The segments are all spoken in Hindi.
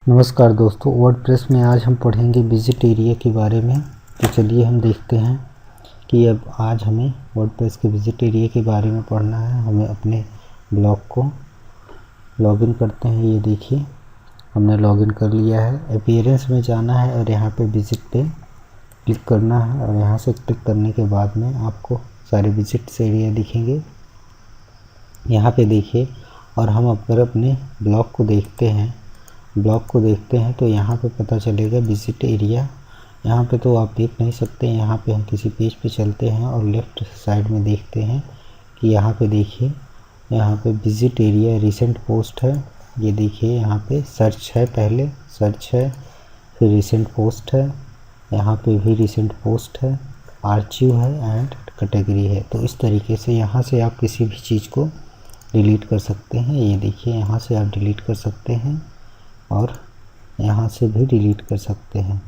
नमस्कार दोस्तों, वर्डप्रेस में आज हम पढ़ेंगे विजिट एरिया के बारे में। तो चलिए हम देखते हैं कि अब आज हमें वर्डप्रेस के विजिट एरिया के बारे में पढ़ना है। हमें अपने ब्लॉग को लॉगिन करते हैं। ये देखिए हमने लॉगिन कर लिया है। अपीयरेंस में जाना है और यहाँ पे विजिट पे क्लिक करना है और यहाँ से क्लिक करने के बाद में आपको सारे विजिट्स एरिया दिखेंगे। यहाँ पे देखिए, और हम अगर अपने ब्लॉग को देखते हैं तो यहाँ पे पता चलेगा विजिट एरिया। यहाँ पे तो आप देख नहीं सकते। यहाँ पे हम किसी पेज पे चलते हैं और लेफ़्ट साइड में देखते हैं कि यहाँ पे देखिए, यहाँ पे विजिट एरिया रिसेंट पोस्ट है। ये देखिए यहाँ पे सर्च है, पहले सर्च है, फिर रिसेंट पोस्ट है, यहाँ पे भी रिसेंट पोस्ट है, आर्चिव है एंड कैटेगरी है। तो इस तरीके से यहाँ से आप किसी भी चीज़ को डिलीट कर सकते हैं। ये देखिए यहाँ से आप डिलीट कर सकते हैं और यहाँ से भी डिलीट कर सकते हैं,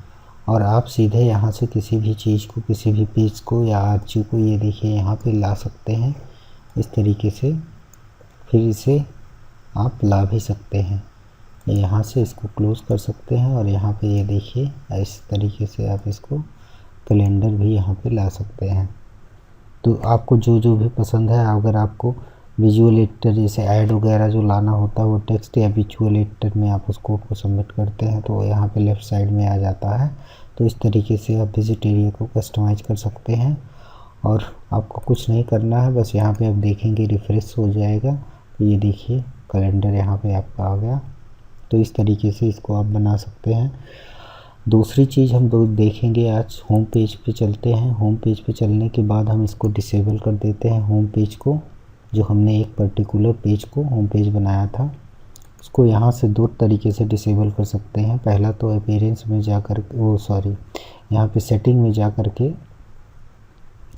और आप सीधे यहाँ से किसी भी चीज़ को, किसी भी पेज को या आर्चिव को, ये देखिए यहाँ पे ला सकते हैं इस तरीके से। फिर इसे आप ला भी सकते हैं। यहाँ से इसको क्लोज़ कर सकते हैं और यहाँ पे ये देखिए इस तरीके से आप इसको कैलेंडर भी यहाँ पे ला सकते हैं। तो आपको जो जो भी पसंद है, अगर आपको विजुअल एडिटर जैसे ऐड वगैरह जो लाना होता है वो टेक्स्ट या विजुअल एडिटर में आप उस कोड को सबमिट करते हैं तो यहाँ पे लेफ़्ट साइड में आ जाता है। तो इस तरीके से आप विजिट एरिया को कस्टमाइज़ कर सकते हैं और आपको कुछ नहीं करना है। बस यहाँ पे आप देखेंगे रिफ़्रेश हो जाएगा। तो ये देखिए कैलेंडर यहाँ पे आपका आ गया। तो इस तरीके से इसको आप बना सकते हैं। दूसरी चीज़ हम देखेंगे आज, होम पेज पे चलते हैं। होम पेज पे चलने के बाद हम इसको डिसेबल कर देते हैं। होम पेज को, जो हमने एक पर्टिकुलर पेज को होम पेज बनाया था, उसको यहाँ से दो तरीके से डिसेबल कर सकते हैं। पहला तो अपीयरेंस में जाकर यहाँ पे सेटिंग में जाकर के,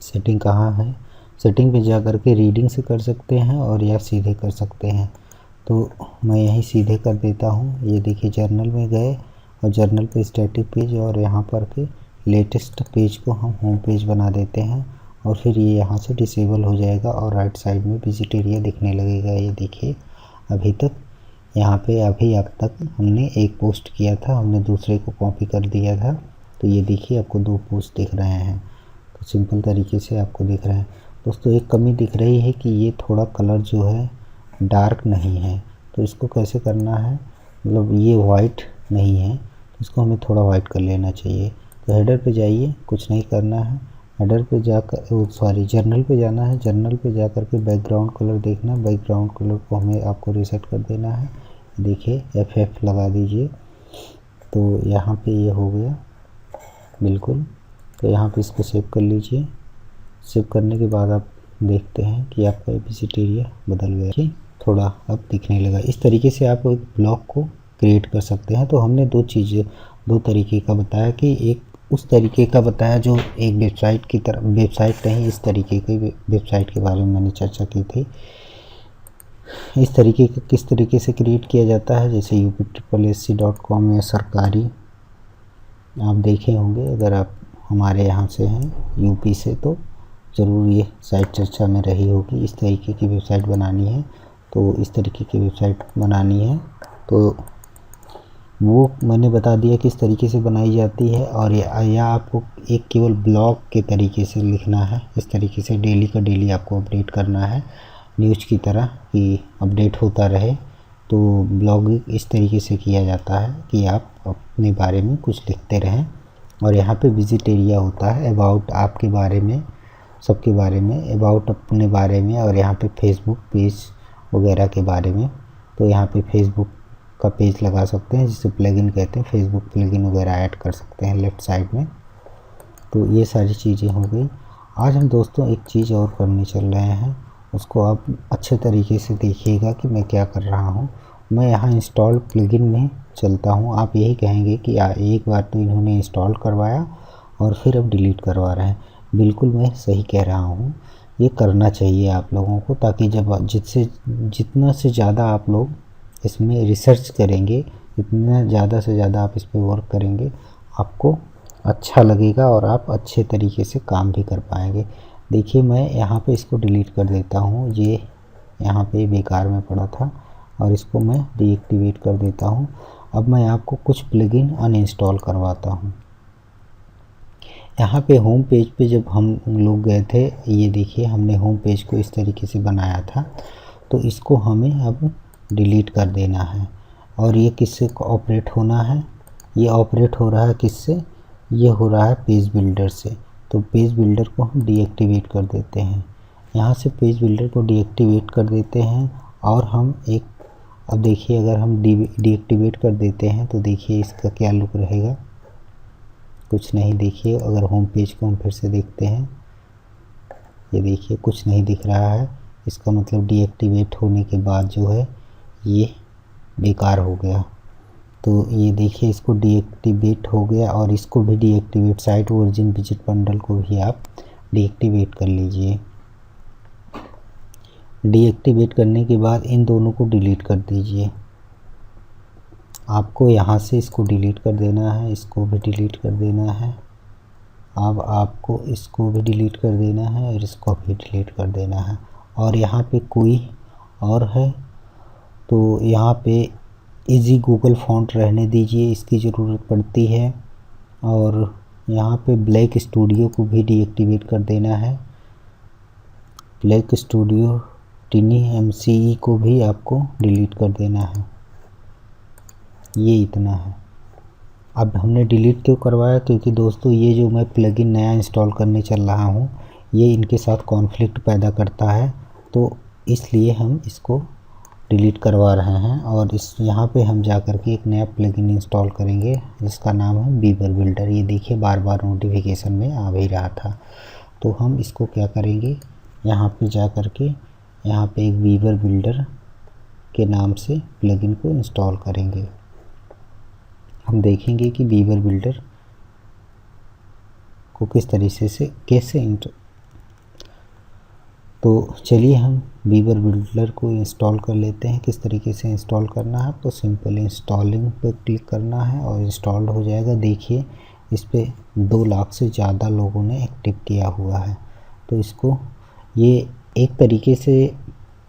सेटिंग कहाँ है, सेटिंग पे जाकर के रीडिंग से कर सकते हैं और या सीधे कर सकते हैं। तो मैं यहीं सीधे कर देता हूँ। ये देखिए जर्नल में गए और जर्नल पे स्टैटिक पेज और यहाँ पर के लेटेस्ट पेज को हम होम पेज बना देते हैं और फिर ये यहाँ से डिसेबल हो जाएगा और राइट साइड में विजिट एरिया दिखने लगेगा। ये देखिए अभी तक यहाँ पे अब तक हमने एक पोस्ट किया था, हमने दूसरे को कॉपी कर दिया था। तो ये देखिए आपको दो पोस्ट दिख रहे हैं। तो सिंपल तरीके से आपको दिख रहे हैं। दोस्तों एक कमी दिख रही है कि ये थोड़ा कलर जो है डार्क नहीं है। तो इसको कैसे करना है, मतलब ये वाइट नहीं है तो इसको हमें थोड़ा वाइट कर लेना चाहिए। तो हेडर पे जाइए, कुछ नहीं करना है। हेडर पे जाकर जर्नल पे जाना है। जर्नल पे जाकर के बैकग्राउंड कलर देखना। बैकग्राउंड कलर को हमें आपको रीसेट कर देना है। देखिए FF लगा दीजिए। तो यहाँ पे ये हो गया बिल्कुल। तो यहाँ पे इसको सेव कर लीजिए। सेव करने के बाद आप देखते हैं कि आपका विजिट एरिया बदल गया कि थोड़ा अब दिखने लगा। इस तरीके से आप एक ब्लॉग को क्रिएट कर सकते हैं। तो हमने दो तरीके का बताया, कि एक उस तरीके का बताया जो एक वेबसाइट की तरह, वेबसाइट नहीं, इस तरीके की वेबसाइट के बारे में मैंने चर्चा की थी। इस तरीके का किस तरीके से क्रिएट किया जाता है, जैसे UPSSC.com या सरकारी, आप देखे होंगे अगर आप हमारे यहाँ से हैं यूपी से तो ज़रूर ये साइट चर्चा में रही होगी। इस तरीके की वेबसाइट बनानी है तो इस तरीके की वेबसाइट बनानी है तो वो मैंने बता दिया किस तरीके से बनाई जाती है। और या आपको एक केवल ब्लॉग के तरीके से लिखना है, इस तरीके से डेली का डेली आपको अपडेट करना है, न्यूज़ की तरह कि अपडेट होता रहे। तो ब्लॉग इस तरीके से किया जाता है कि आप अपने बारे में कुछ लिखते रहें। और यहाँ पे विजिट एरिया होता है अबाउट आपके बारे में, सबके बारे में, अबाउट अपने बारे में, और यहाँ पे फेसबुक पेज वगैरह के बारे में। तो यहाँ पे फेसबुक का पेज लगा सकते हैं जिसे प्लगइन कहते हैं। फेसबुक प्लगइन वगैरह ऐड कर सकते हैं लेफ़्ट साइड में। तो ये सारी चीज़ें हो गई। आज हम दोस्तों एक चीज़ और करने चल रहे हैं, उसको आप अच्छे तरीके से देखिएगा कि मैं क्या कर रहा हूँ। मैं यहाँ इंस्टॉल प्लगइन में चलता हूँ। आप यही कहेंगे कि एक बार तो इन्होंने इंस्टॉल करवाया और फिर अब डिलीट करवा रहे हैं। बिल्कुल मैं सही कह रहा हूँ, ये करना चाहिए आप लोगों को, ताकि जब जितना से ज़्यादा आप लोग इसमें रिसर्च करेंगे, इतना ज़्यादा से ज़्यादा आप इस पर वर्क करेंगे, आपको अच्छा लगेगा और आप अच्छे तरीके से काम भी कर पाएंगे। देखिए मैं यहाँ पे इसको डिलीट कर देता हूँ। ये यहाँ पे बेकार में पड़ा था और इसको मैं डीएक्टिवेट कर देता हूँ। अब मैं आपको कुछ प्लगइन अनइंस्टॉल करवाता हूँ। यहाँ पे होम पेज पे जब हम लोग गए थे, ये देखिए हमने होम पेज को इस तरीके से बनाया था, तो इसको हमें अब डिलीट कर देना है। और ये किससे ऑपरेट होना है? ये ऑपरेट हो रहा है किससे? ये हो रहा है पेज बिल्डर से। तो पेज बिल्डर को हम डीएक्टिवेट कर देते हैं। यहाँ से पेज बिल्डर को डीएक्टिवेट कर देते हैं और हम एक, अब देखिए अगर हम डीएक्टिवेट कर देते हैं तो देखिए इसका क्या लुक रहेगा, कुछ नहीं। देखिए अगर होम पेज को हम फिर से देखते हैं, ये देखिए कुछ नहीं दिख रहा है। इसका मतलब डीएक्टिवेट होने के बाद जो है ये बेकार हो गया। तो ये देखिए इसको डीएक्टिवेट हो गया और इसको भी deactivate, site origin visit bundle को भी आप डीएक्टिवेट कर लीजिए। डीएक्टिवेट करने के बाद इन दोनों को डिलीट कर दीजिए। आपको यहाँ से इसको डिलीट कर देना है, इसको भी डिलीट कर देना है। अब आपको इसको भी डिलीट कर देना है और इसको भी डिलीट कर देना है। और यहाँ पे कोई और है तो यहाँ पे इजी गूगल फॉन्ट रहने दीजिए, इसकी ज़रूरत पड़ती है। और यहाँ पे ब्लैक स्टूडियो को भी डीएक्टिवेट कर देना है। ब्लैक स्टूडियो टिनी MCE को भी आपको डिलीट कर देना है। ये इतना है। अब हमने डिलीट क्यों करवाया? क्योंकि दोस्तों ये जो मैं प्लगइन नया इंस्टॉल करने चल रहा हूँ ये इनके साथ कॉन्फ्लिक्ट पैदा करता है, तो इसलिए हम इसको डिलीट करवा रहे हैं। और इस यहाँ पे हम जा कर के एक नया प्लगइन इंस्टॉल करेंगे जिसका नाम है बीवर बिल्डर। ये देखिए बार बार नोटिफिकेशन में आ भी रहा था। तो हम इसको क्या करेंगे, यहाँ पे जा कर के यहाँ पे एक बीवर बिल्डर के नाम से प्लगइन को इंस्टॉल करेंगे। हम देखेंगे कि बीवर बिल्डर को किस तरीके से कैसे तो चलिए हम बीवर बिल्डर को इंस्टॉल कर लेते हैं। किस तरीके से इंस्टॉल करना है, तो सिंपल इंस्टॉलिंग पर क्लिक करना है और इंस्टॉल्ड हो जाएगा। देखिए इस पे 2 लाख से ज़्यादा लोगों ने एक्टिव किया हुआ है। तो इसको ये एक तरीके से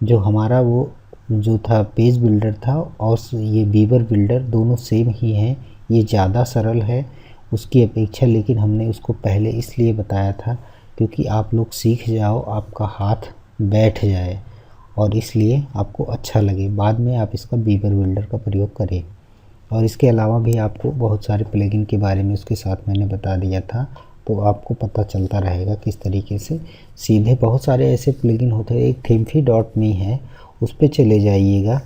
जो हमारा वो जो था पेज बिल्डर था और ये बीवर बिल्डर दोनों सेम ही हैं। ये ज़्यादा सरल है उसकी अपेक्षा, लेकिन हमने उसको पहले इसलिए बताया था क्योंकि आप लोग सीख जाओ, आपका हाथ बैठ जाए और इसलिए आपको अच्छा लगे, बाद में आप इसका बीवर बिल्डर का प्रयोग करें। और इसके अलावा भी आपको बहुत सारे प्लगइन के बारे में उसके साथ मैंने बता दिया था, तो आपको पता चलता रहेगा किस तरीके से। सीधे बहुत सारे ऐसे प्लगइन होते हैं, एक themfi.me है, उस पर चले जाइएगा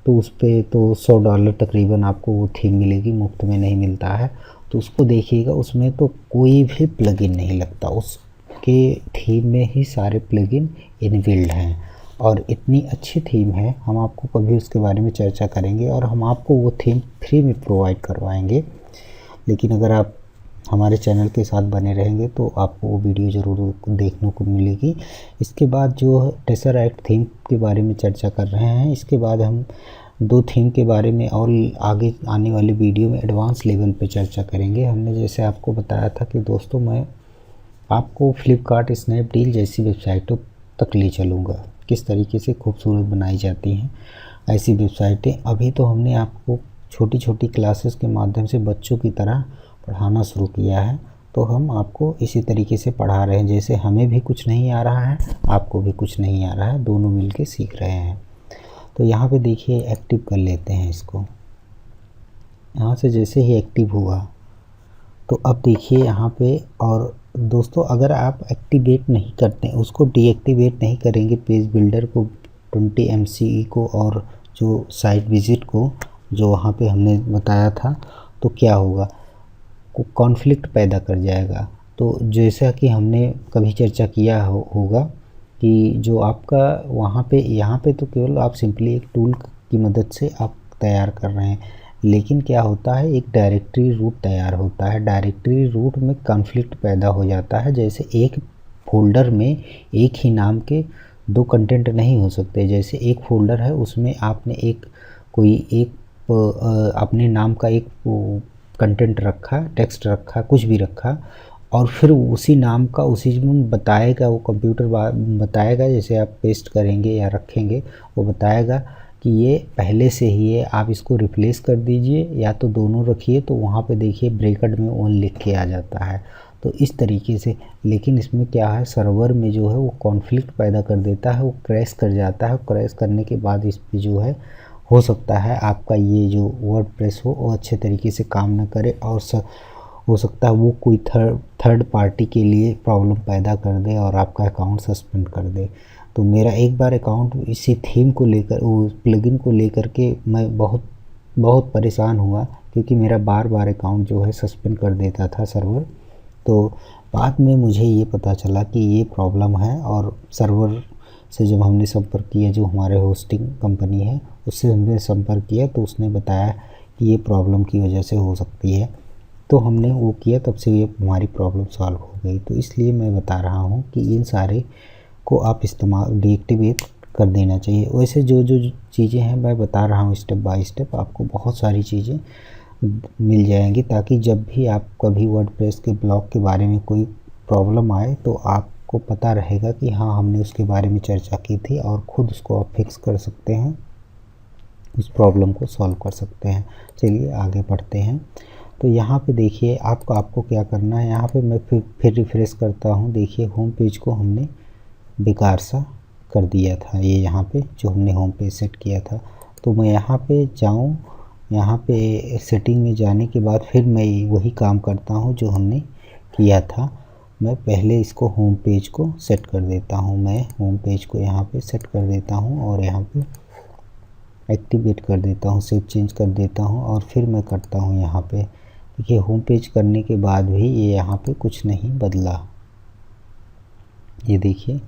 तो उस पर तो $100 तकरीबन आपको वो थीम मिलेगी, मुफ्त में नहीं मिलता है। तो उसको देखिएगा, उसमें तो कोई भी प्लगइन नहीं लगता, उसके थीम में ही सारे प्लगइन इनबिल्ड हैं और इतनी अच्छी थीम है। हम आपको कभी उसके बारे में चर्चा करेंगे और हम आपको वो थीम फ्री में प्रोवाइड करवाएंगे। लेकिन अगर आप हमारे चैनल के साथ बने रहेंगे तो आपको वो वीडियो ज़रूर देखने को मिलेगी। इसके बाद जो टेसरैक्ट थीम के बारे में चर्चा कर रहे हैं, इसके बाद हम 2 थीम के बारे में और आगे आने वाले वीडियो में एडवांस लेवल पे चर्चा करेंगे। हमने जैसे आपको बताया था कि दोस्तों मैं आपको फ्लिपकार्ट, स्नैपडील जैसी वेबसाइटों तक ले चलूँगा, किस तरीके से खूबसूरत बनाई जाती हैं ऐसी वेबसाइटें। अभी तो हमने आपको छोटी छोटी क्लासेस के माध्यम से बच्चों की तरह पढ़ाना शुरू किया है, तो हम आपको इसी तरीके से पढ़ा रहे हैं। जैसे हमें भी कुछ नहीं आ रहा है, आपको भी कुछ नहीं आ रहा है, दोनों मिलके सीख रहे हैं। तो यहाँ पे देखिए एक्टिव कर लेते हैं इसको। यहाँ से जैसे ही एक्टिव हुआ तो अब देखिए यहाँ पे, और दोस्तों अगर आप एक्टिवेट नहीं करते, उसको डीएक्टिवेट नहीं करेंगे पेज बिल्डर को, 20 MCE को और जो साइट विजिट को जो वहाँ पे हमने बताया था, तो क्या होगा, कॉन्फ्लिक्ट पैदा कर जाएगा। तो जैसा कि हमने कभी चर्चा किया होगा कि जो आपका वहाँ पे, यहाँ पे तो केवल आप सिंपली एक टूल की मदद से आप तैयार कर रहे हैं, लेकिन क्या होता है एक डायरेक्टरी रूट तैयार होता है। डायरेक्टरी रूट में कॉन्फ्लिक्ट पैदा हो जाता है। जैसे एक फोल्डर में एक ही नाम के 2 कंटेंट नहीं हो सकते। जैसे एक फोल्डर है उसमें आपने अपने नाम का एक कंटेंट रखा, टेक्स्ट रखा, कुछ भी रखा, और फिर उसी नाम का उसी में बताएगा, वो कंप्यूटर बताएगा, जैसे आप पेस्ट करेंगे या रखेंगे वो बताएगा कि ये पहले से ही है, आप इसको रिप्लेस कर दीजिए या तो दोनों रखिए। तो वहाँ पे देखिए ब्रैकेट में ऑन लिख के आ जाता है। तो इस तरीके से, लेकिन इसमें क्या है, सर्वर में जो है वो कॉन्फ्लिक्ट पैदा कर देता है, वो क्रैश कर जाता है। क्रैश करने के बाद इस पे जो है हो सकता है आपका ये जो वर्डप्रेस हो वो अच्छे तरीके से काम ना करे, और हो सकता है वो कोई थर्ड पार्टी के लिए प्रॉब्लम पैदा कर दे और आपका अकाउंट सस्पेंड कर दे। तो मेरा एक बार अकाउंट इसी थीम को लेकर, उस प्लगइन को लेकर के मैं बहुत परेशान हुआ, क्योंकि मेरा बार बार अकाउंट जो है सस्पेंड कर देता था सर्वर। तो बाद में मुझे ये पता चला कि ये प्रॉब्लम है, और सर्वर से जब हमने संपर्क किया, जो हमारे होस्टिंग कंपनी है उससे हमने संपर्क किया, तो उसने बताया कि ये प्रॉब्लम की वजह से हो सकती है। तो हमने वो किया, तब से ये हमारी प्रॉब्लम सॉल्व हो गई। तो इसलिए मैं बता रहा हूँ कि इन सारे को आप इस्तेमाल डीएक्टिवेट कर देना चाहिए। वैसे जो जो चीज़ें हैं मैं बता रहा हूँ स्टेप बाय स्टेप, आपको बहुत सारी चीज़ें मिल जाएंगी, ताकि जब भी आप कभी वर्डप्रेस के ब्लॉग के बारे में कोई प्रॉब्लम आए तो आपको पता रहेगा कि हाँ, हमने उसके बारे में चर्चा की थी, और ख़ुद उसको आप फिक्स कर सकते हैं, उस प्रॉब्लम को सॉल्व कर सकते हैं। चलिए आगे बढ़ते हैं। तो यहाँ पे देखिए आपको क्या करना है। यहाँ पे मैं फिर रिफ़्रेश करता हूँ। देखिए होम पेज को हमने बेकार सा कर दिया था, ये यहाँ पे जो हमने होम पेज सेट किया था। तो मैं यहाँ पे जाऊँ, यहाँ पे सेटिंग में जाने के बाद फिर मैं वही काम करता हूँ जो हमने किया था। मैं पहले इसको होम पेज को सेट कर देता हूँ। मैं होम पेज को यहाँ पे सेट कर देता हूँ और यहाँ पे एक्टिवेट कर देता हूँ, सेव चेंज कर देता हूँ, और फिर मैं करता हूँ यहाँ पे। देखिए होम पेज करने के बाद भी ये यहाँ पे कुछ नहीं बदला, ये देखिए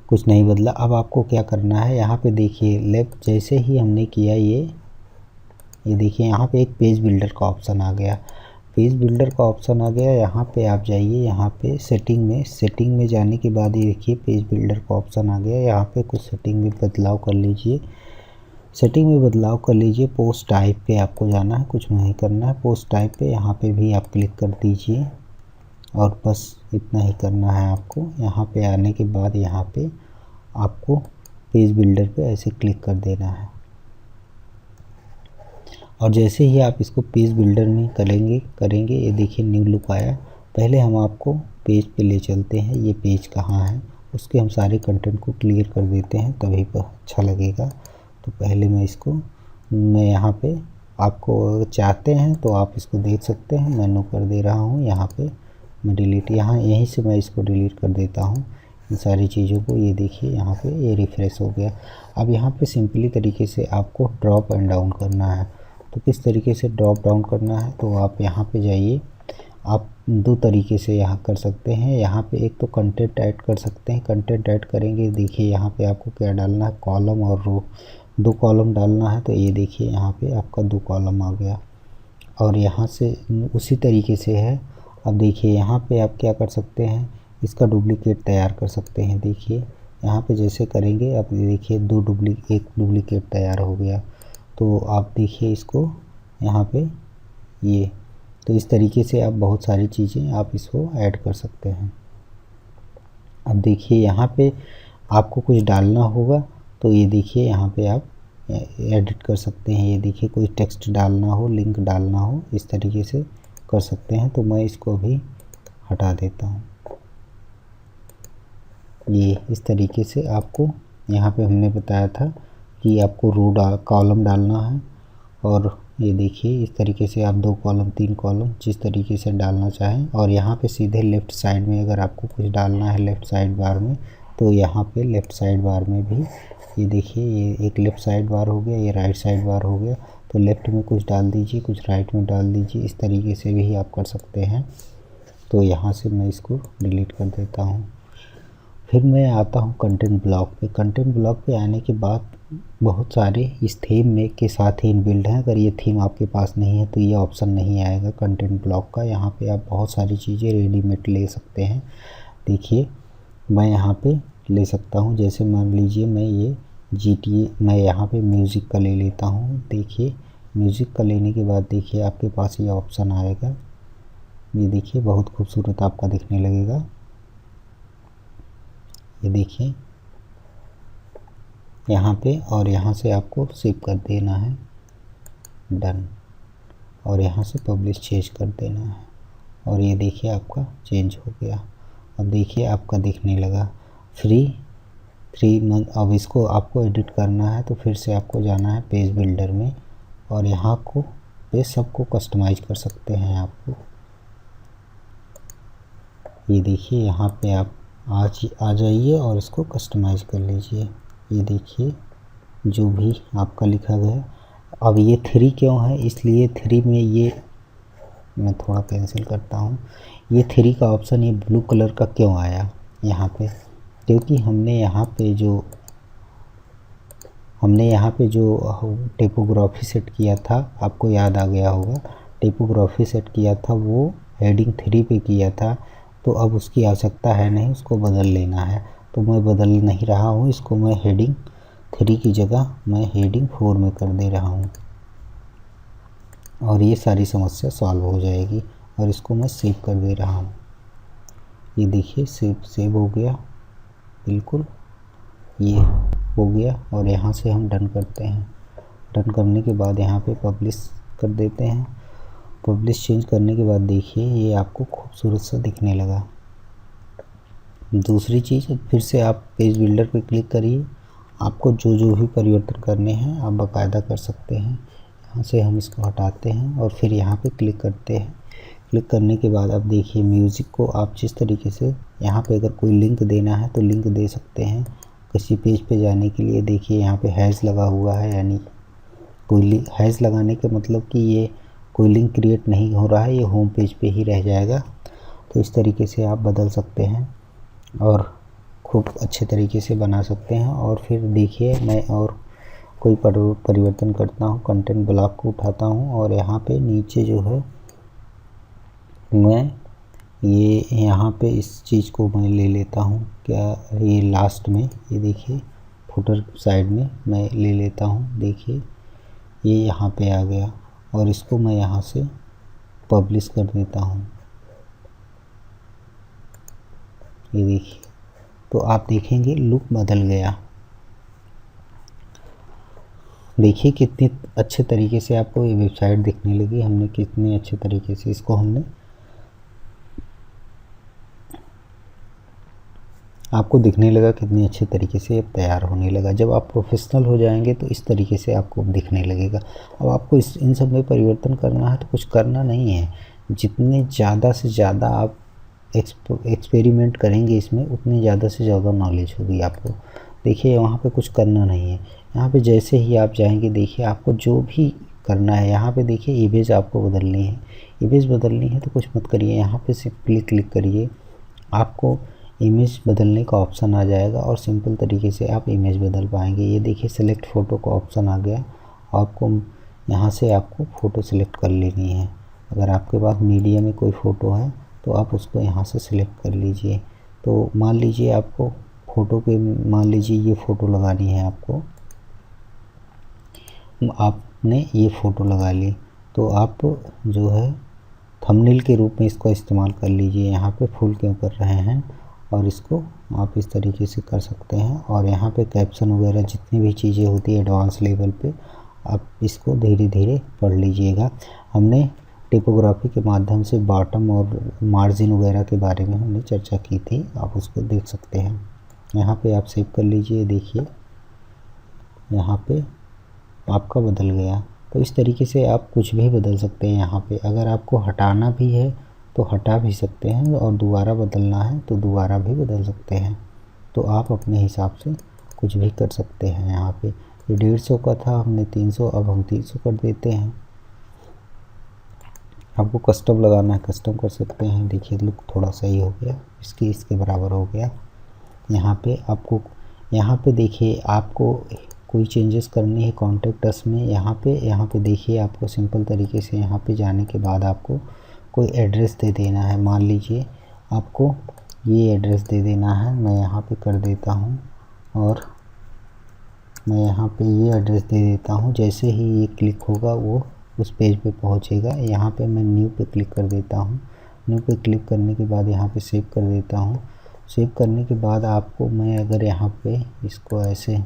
कुछ नहीं बदला। अब आपको क्या करना है, यहाँ पे देखिए लेफ्ट जैसे ही हमने किया ये देखिए यहाँ पे एक पेज बिल्डर का ऑप्शन आ गया। पेज बिल्डर का ऑप्शन आ गया, यहाँ पे आप जाइए, यहाँ पे सेटिंग में जाने के बाद ये देखिए पेज बिल्डर का ऑप्शन आ गया। यहाँ पे कुछ सेटिंग में बदलाव कर लीजिए, पोस्ट टाइप पे आपको जाना है, कुछ नहीं करना है। पोस्ट टाइप पे यहाँ पे भी आप क्लिक कर दीजिए, और बस इतना ही करना है आपको। यहाँ पे आने के बाद यहाँ पे आपको पेज बिल्डर पे ऐसे क्लिक कर देना है, और जैसे ही आप इसको पेज बिल्डर में करेंगे ये देखिए न्यू लुक आया। पहले हम आपको पेज पे ले चलते हैं, ये पेज कहाँ है, उसके हम सारे कंटेंट को क्लियर कर देते हैं, तभी पर अच्छा लगेगा। तो पहले मैं यहाँ पे, आपको चाहते हैं तो आप इसको देख सकते हैं, मैं नो कर दे रहा हूँ। यहाँ पे मैं डिलीट, यहीं से मैं इसको डिलीट कर देता हूँ इन सारी चीज़ों को। ये देखिए यहाँ पे ये रिफ़्रेश हो गया। अब यहाँ पे सिंपली तरीके से आपको ड्रॉप एंड डाउन करना है। तो किस तरीके से ड्रॉप डाउन करना है, तो आप यहाँ पे जाइए। आप दो तरीके से यहाँ कर सकते हैं। यहाँ पे एक तो कंटेंट ऐड कर सकते हैं, कंटेंट ऐड करेंगे, देखिए यहाँ पे आपको क्या डालना है, कॉलम और रो, 2 कॉलम डालना है। तो ये देखिए यहाँ पे आपका 2 कॉलम आ गया, और यहाँ से उसी तरीके से है। अब देखिए यहाँ पे आप क्या कर सकते हैं, इसका डुप्लीकेट तैयार कर सकते हैं। देखिए यहाँ पे जैसे करेंगे, अब देखिए एक डुप्लीकेट तैयार हो गया। तो आप देखिए इसको यहाँ पे ये, तो इस तरीके से आप बहुत सारी चीज़ें आप इसको ऐड कर सकते हैं। अब देखिए यहाँ पे आपको कुछ डालना होगा, तो ये देखिए यहाँ पे आप एडिट कर सकते हैं। ये देखिए कोई टेक्स्ट डालना हो, लिंक डालना हो, इस तरीके से कर सकते हैं। तो मैं इसको भी हटा देता हूँ। ये इस तरीके से आपको, यहाँ पे हमने बताया था कि आपको कॉलम डालना है, और ये देखिए इस तरीके से आप 2 कॉलम 3 कॉलम जिस तरीके से डालना चाहें। और यहाँ पे सीधे लेफ़्ट साइड में अगर आपको कुछ डालना है लेफ़्ट साइड बार में, तो यहाँ पे लेफ़्ट साइड बार में भी ये देखिए, ये एक लेफ़्ट साइड बार हो गया, ये राइट साइड बार हो गया। तो लेफ़्ट में कुछ डाल दीजिए, कुछ राइट में डाल दीजिए, इस तरीके से भी आप कर सकते हैं। तो यहाँ से मैं इसको डिलीट कर देता हूँ। फिर मैं आता हूँ कंटेंट ब्लॉक पे। कंटेंट ब्लॉक पे आने के बाद बहुत सारे इस थीम में के साथ ही इनबिल्ड हैं। अगर ये थीम आपके पास नहीं है तो ये ऑप्शन नहीं आएगा कंटेंट ब्लॉक का। यहाँ पे आप बहुत सारी चीज़ें रेडीमेड ले सकते हैं। देखिए मैं यहाँ पे ले सकता हूँ, जैसे मान लीजिए मैं ये GTA, मैं यहाँ पे म्यूज़िक का ले लेता हूँ। देखिए म्यूज़िक का लेने के बाद देखिए आपके पास ये ऑप्शन आएगा, ये देखिए बहुत खूबसूरत आपका दिखने लगेगा। ये देखिए यहाँ पे, और यहाँ से आपको सेव कर देना है, डन, और यहाँ से पब्लिश चेंज कर देना है। और ये देखिए आपका चेंज हो गया। अब देखिए आपका दिखने लगा फ्री 3 मंथ। अब इसको आपको एडिट करना है तो फिर से आपको जाना है पेज बिल्डर में, और यहाँ को पे सबको कस्टमाइज कर सकते हैं आपको। ये देखिए यहाँ पे आप आ जाइए और इसको कस्टमाइज कर लीजिए। ये देखिए जो भी आपका लिखा गया। अब ये 3 क्यों है, इसलिए 3 में ये मैं थोड़ा कैंसिल करता हूँ। ये 3 का ऑप्शन ये ब्लू कलर का क्यों आया यहाँ पे, क्योंकि हमने यहाँ पे जो टाइपोग्राफी सेट किया था, आपको याद आ गया होगा, टाइपोग्राफी सेट किया था वो हेडिंग 3 पे किया था। तो अब उसकी आवश्यकता है नहीं, उसको बदल लेना है। तो मैं बदल नहीं रहा हूँ, इसको मैं हेडिंग 3 की जगह मैं हेडिंग 4 में कर दे रहा हूँ, और ये सारी समस्या सॉल्व हो जाएगी। और इसको मैं सेव कर दे रहा हूँ। ये देखिए सेव हो गया, बिल्कुल ये हो गया। और यहाँ से हम डन करते हैं। डन करने के बाद यहाँ पे पब्लिश कर देते हैं। पब्लिश चेंज करने के बाद देखिए ये आपको खूबसूरत सा दिखने लगा। दूसरी चीज़, फिर से आप पेज बिल्डर पे क्लिक करिए। आपको जो भी परिवर्तन करने हैं आप बाकायदा कर सकते हैं। यहाँ से हम इसको हटाते हैं और फिर यहाँ पे क्लिक करते हैं। क्लिक करने के बाद अब देखिए म्यूज़िक को आप जिस तरीके से यहाँ पे अगर कोई लिंक देना है तो लिंक दे सकते हैं किसी पेज पे जाने के लिए। देखिए यहाँ पे हैश लगा हुआ है, यानी कोई हैश लगाने का मतलब कि ये कोई लिंक क्रिएट नहीं हो रहा है, ये होम पेज पे ही रह जाएगा। तो इस तरीके से आप बदल सकते हैं और खूब अच्छे तरीके से बना सकते हैं। और फिर देखिए मैं और कोई परिवर्तन करता हूँ, कंटेंट ब्लॉक को उठाता हूँ और यहाँ पे नीचे जो है मैं ये यहाँ पे इस चीज़ को मैं ले लेता हूँ। क्या ये लास्ट में, ये देखिए फुटर साइड में मैं ले लेता हूँ। देखिए ये यहाँ पे आ गया और इसको मैं यहाँ से पब्लिश कर देता हूँ। ये देखिए, तो आप देखेंगे लुक बदल गया। देखिए कितने अच्छे तरीके से आपको ये वेबसाइट दिखने लगी। हमने कितने अच्छे तरीके से इसको आपको दिखने लगा, कितने अच्छे तरीके से अब तैयार होने लगा। जब आप प्रोफेशनल हो जाएंगे तो इस तरीके से आपको दिखने लगेगा। अब आपको इन सब में परिवर्तन करना है तो कुछ करना नहीं है। जितने ज़्यादा से ज़्यादा आप एक्सपेरिमेंट करेंगे इसमें, उतनी ज़्यादा से ज़्यादा नॉलेज होगी आपको। देखिए वहाँ पे कुछ करना नहीं है। यहाँ पे जैसे ही आप जाएंगे देखिए आपको जो भी करना है, यहाँ पे देखिए इमेज आपको बदलनी है। इमेज बदलनी है तो कुछ मत करिए, यहाँ पे सिंपली क्लिक करिए, आपको इमेज बदलने का ऑप्शन आ जाएगा और सिंपल तरीके से आप इमेज बदल पाएंगे। ये देखिए सेलेक्ट फ़ोटो का ऑप्शन आ गया। आपको यहाँ से आपको फ़ोटो सेलेक्ट कर लेनी है। अगर आपके पास मीडिया में कोई फ़ोटो है तो आप उसको यहाँ से सिलेक्ट कर लीजिए। तो मान लीजिए आपको फ़ोटो पे, मान लीजिए ये फ़ोटो लगानी है आपको, आपने ये फ़ोटो लगा ली तो आप जो है थंबनेल के रूप में इसको इस्तेमाल कर लीजिए। यहाँ पे फुल क्यों कर रहे हैं, और इसको आप इस तरीके से कर सकते हैं। और यहाँ पे कैप्शन वगैरह जितनी भी चीज़ें होती है एडवांस लेवल पे, आप इसको धीरे धीरे पढ़ लीजिएगा। हमने टाइपोग्राफी के माध्यम से बॉटम और मार्जिन वगैरह के बारे में हमने चर्चा की थी, आप उसको देख सकते हैं। यहाँ पे आप सेव कर लीजिए। देखिए यहाँ पे आपका बदल गया। तो इस तरीके से आप कुछ भी बदल सकते हैं। यहाँ पे अगर आपको हटाना भी है तो हटा भी सकते हैं, और दोबारा बदलना है तो दोबारा भी बदल सकते हैं। तो आप अपने हिसाब से कुछ भी कर सकते हैं। यहाँ पे ये 150 का था, हमने 300, अब हम 300 कर देते हैं। आपको कस्टम लगाना है, कस्टम कर सकते हैं। देखिए लुक थोड़ा सही हो गया, इसके बराबर हो गया। यहाँ पे देखिए आपको कोई चेंजेस करनी है कॉन्टेक्ट अस में। यहाँ पे देखिए आपको सिंपल तरीके से यहाँ पे जाने के बाद आपको कोई एड्रेस दे देना है। मान लीजिए आपको ये एड्रेस दे देना है, मैं यहाँ पे कर देता हूँ और मैं यहाँ पे ये एड्रेस दे देता हूँ। जैसे ही ये क्लिक होगा वो उस पेज पे पहुँचेगा। यहाँ पे मैं न्यू पे क्लिक कर देता हूँ। न्यू पे क्लिक करने के बाद यहाँ पे सेव कर देता हूँ। सेव करने के बाद आपको मैं अगर यहाँ पे इसको ऐसे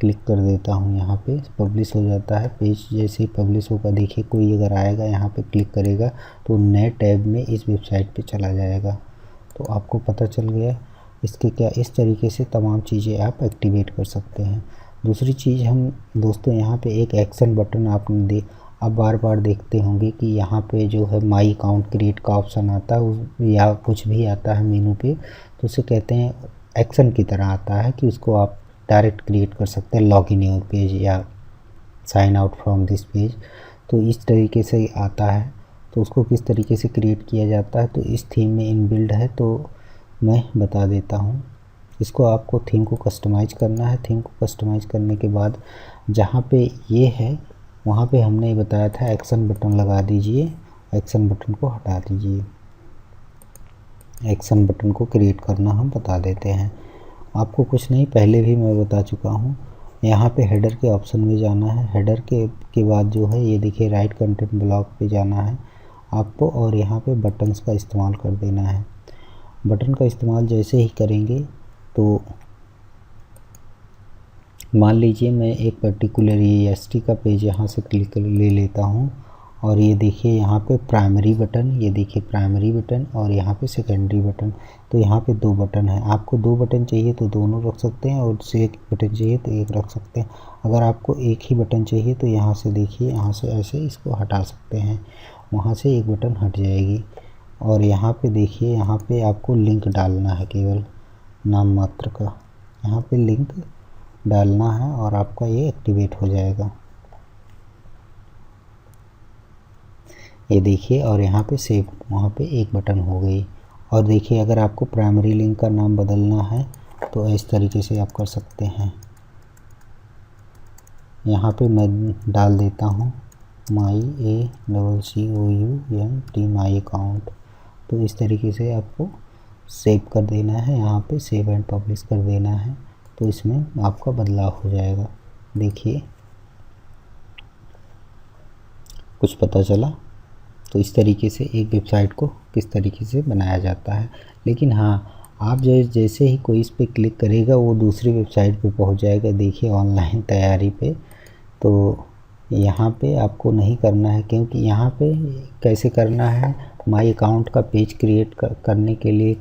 क्लिक कर देता हूँ, यहाँ पे पब्लिश हो जाता है पेज। जैसे ही पब्लिश होगा देखिए कोई अगर आएगा यहाँ पे क्लिक करेगा तो नए टैब में इस वेबसाइट पे चला जाएगा। तो आपको पता चल गया इसके क्या, इस तरीके से तमाम चीज़ें आप एक्टिवेट कर सकते हैं। दूसरी चीज़ हम दोस्तों यहाँ पे एक एक्शन बटन आपने आप बार बार देखते होंगे कि यहाँ पे जो है माई अकाउंट क्रिएट का ऑप्शन आता है या कुछ भी आता है मेनू पे, तो उसे कहते हैं एक्शन की तरह आता है कि उसको आप डायरेक्ट क्रिएट कर सकते हैं, लॉग इन योर पेज या sign out from this page. तो इस तरीके से आता है। तो उसको किस तरीके से क्रिएट किया जाता है तो इस थीम में इनबिल्ड है, तो मैं बता देता हूँ। इसको आपको थीम को कस्टमाइज़ करना है। थीम को कस्टमाइज़ करने के बाद जहाँ पे ये है वहाँ पे हमने बताया था एक्शन बटन लगा दीजिए, एक्शन बटन को हटा दीजिए। एक्शन बटन को क्रिएट करना हम बता देते हैं आपको, कुछ नहीं पहले भी मैं बता चुका हूँ। यहाँ पे हेडर के ऑप्शन में जाना है। हेडर के बाद जो है ये देखिए राइट कंटेंट ब्लॉक पे जाना है आपको, और यहाँ पे बटन्स का इस्तेमाल कर देना है। बटन का इस्तेमाल जैसे ही करेंगे तो मान लीजिए मैं एक पर्टिकुलर ये एसटी का पेज यहाँ से क्लिक कर ले लेता हूँ, और ये देखिए यहाँ पे प्राइमरी बटन, ये देखिए प्राइमरी बटन और यहाँ पे सेकेंडरी बटन। तो यहाँ पे 2 बटन है। आपको 2 बटन चाहिए तो दोनों रख सकते हैं, और से 1 बटन चाहिए तो 1 रख सकते हैं। अगर आपको एक ही बटन चाहिए तो यहाँ से देखिए, यहाँ से ऐसे इसको हटा सकते हैं, वहाँ से 1 बटन हट जाएगी। और यहाँ पे देखिए, यहाँ पे आपको लिंक डालना है, केवल नाम मात्र का यहाँ पे लिंक डालना है और आपका ये एक्टिवेट हो जाएगा। ये देखिए, और यहाँ पे सेव, वहाँ पे 1 बटन हो गई। और देखिए अगर आपको प्राइमरी लिंक का नाम बदलना है तो इस तरीके से आप कर सकते हैं। यहाँ पे मैं डाल देता हूँ माई ACCOUNT माई अकाउंट। तो इस तरीके से आपको सेव कर देना है, यहाँ पे सेव एंड पब्लिश कर देना है, तो इसमें आपका बदलाव हो जाएगा। देखिए कुछ पता चला। तो इस तरीके से एक वेबसाइट को किस तरीके से बनाया जाता है। लेकिन हाँ, आप जैसे ही कोई इस पर क्लिक करेगा वो दूसरी वेबसाइट पे पहुंच जाएगा। देखिए ऑनलाइन तैयारी पे, तो यहाँ पे आपको नहीं करना है, क्योंकि यहाँ पे कैसे करना है, माई अकाउंट का पेज क्रिएट करने के लिए,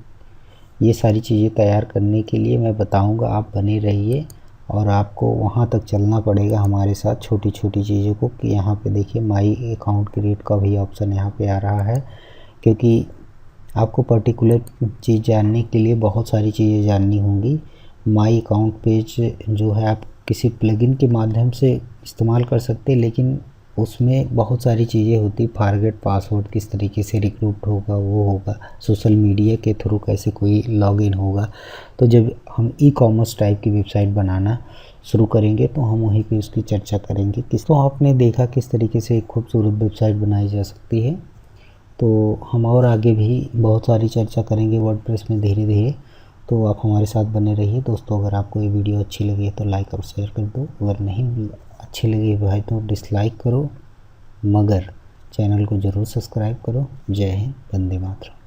ये सारी चीज़ें तैयार करने के लिए मैं बताऊँगा। आप बने रहिए और आपको वहाँ तक चलना पड़ेगा हमारे साथ छोटी छोटी चीज़ों को। कि यहाँ पे देखिए माई अकाउंट क्रिएट का भी ऑप्शन यहाँ पे आ रहा है, क्योंकि आपको पर्टिकुलर चीज़ जानने के लिए बहुत सारी चीज़ें जाननी होंगी। माई अकाउंट पेज जो है आप किसी प्लगइन के माध्यम से इस्तेमाल कर सकते हैं, लेकिन उसमें बहुत सारी चीज़ें होती। फॉरगेट पासवर्ड किस तरीके से रिक्रूट होगा, वो होगा, सोशल मीडिया के थ्रू कैसे कोई लॉगिन होगा। तो जब हम ई-कॉमर्स टाइप की वेबसाइट बनाना शुरू करेंगे तो हम वहीं पे उसकी चर्चा करेंगे। तो आपने देखा किस तरीके से एक खूबसूरत वेबसाइट बनाई जा सकती है। तो हम और आगे भी बहुत सारी चर्चा करेंगे वर्डप्रेस में धीरे धीरे। तो आप हमारे साथ बने रहिए दोस्तों। अगर आपको ये वीडियो अच्छी लगी है तो लाइक और शेयर कर दो। अगर नहीं अच्छी लगी भाई तो डिसलाइक करो, मगर चैनल को ज़रूर सब्सक्राइब करो। जय हिंद, वंदे मातरम।